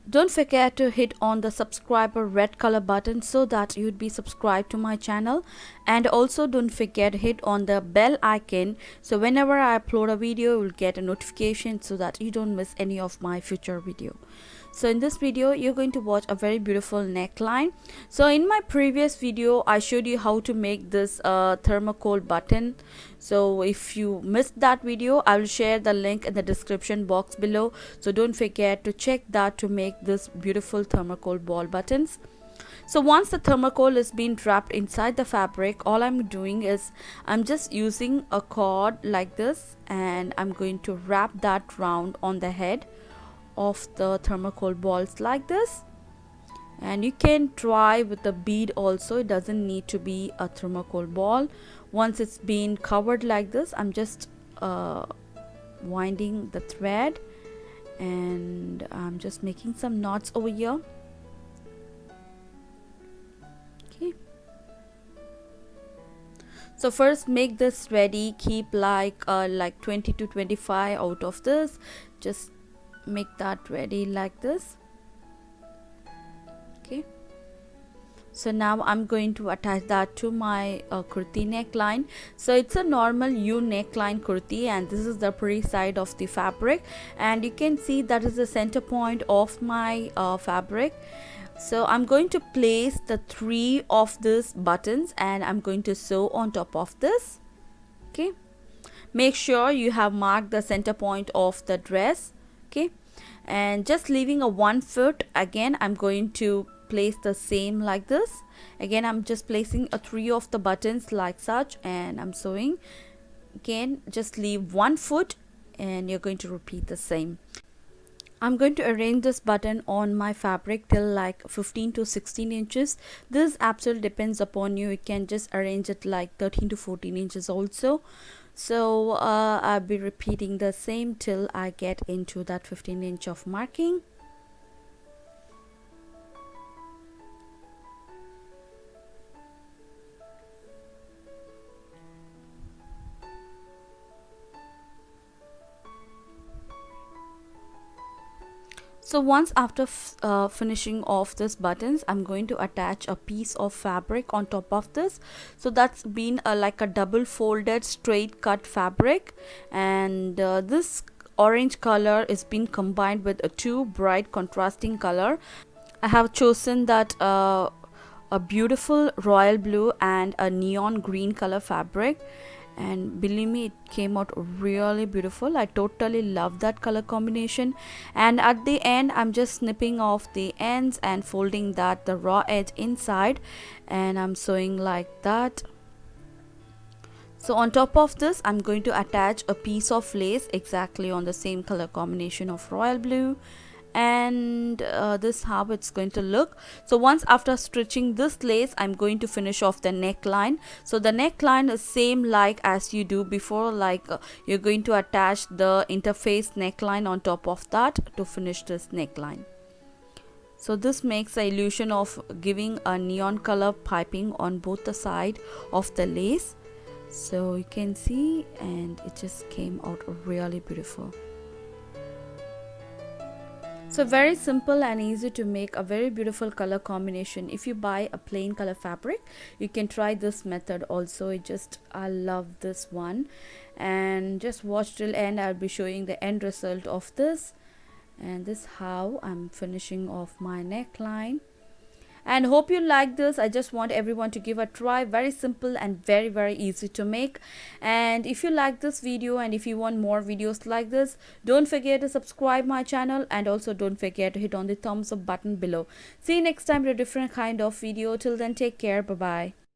Don't forget to hit on the subscriber red color button so that you'd be subscribed to my channel, and also don't forget to hit on the bell icon so whenever I upload a video you'll get a notification so that you don't miss any of my future video. So in this video you're going to watch a very beautiful neckline. So in my previous video I showed you how to make this thermocol button. So if you missed that video, I will share the link in the description box below, so don't forget to check that to make this beautiful thermocol ball buttons. So once the thermocol is being wrapped inside the fabric, all I'm doing is I'm just using a cord like this, and I'm going to wrap that round on the head of the thermocol balls like this. And you can try with a bead also, it doesn't need to be a thermocol ball. Once it's been covered like this, I'm just winding the thread, and I'm just making some knots over here. Okay, so first make this ready, keep like 20 to 25 out of this, just make that ready like this. Okay, so now I'm going to attach that to my kurti neckline. So it's a normal U neckline kurti, and this is the pretty side of the fabric, and you can see that is the center point of my fabric. So I'm going to place the 3 of these buttons and I'm going to sew on top of this. Okay, make sure you have marked the center point of the dress. Okay, and just leaving a 1 foot, again I'm going to place the same like this. Again I'm just placing a 3 of the buttons like such, and I'm sewing. Again just leave 1 foot and you're going to repeat the same. I'm going to arrange this button on my fabric till like 15 to 16 inches. This absolutely depends upon you. You can just arrange it like 13 to 14 inches also. So I'll be repeating the same till I get into that 15 inch of marking. So once after finishing off this buttons, I'm going to attach a piece of fabric on top of this. So that's been like a double folded straight cut fabric, and this orange color is being combined with a 2 bright contrasting color. I have chosen that a beautiful royal blue and a neon green color fabric, and believe me, it came out really beautiful. I totally love that color combination. And at the end I'm just snipping off the ends and folding that the raw edge inside, and I'm sewing like that. So on top of this I'm going to attach a piece of lace exactly on the same color combination of royal blue, and this how it's going to look. So once after stitching this lace, I'm going to finish off the neckline. So the neckline is same like as you do before, like you're going to attach the interface neckline on top of that to finish this neckline. So this makes the illusion of giving a neon color piping on both the side of the lace. So you can see, and it just came out really beautiful. So very simple and easy to make a very beautiful color combination. If you buy a plain color fabric, you can try this method also. I love this one, and just watch till end. I'll be showing the end result of this, and this how I'm finishing off my neckline. And hope you like this. I just want everyone to give a try. Very simple and very easy to make. And if you like this video and if you want more videos like this, don't forget to subscribe my channel, and also don't forget to hit on the thumbs up button below. See you next time with a different kind of video. Till then, take care. Bye bye.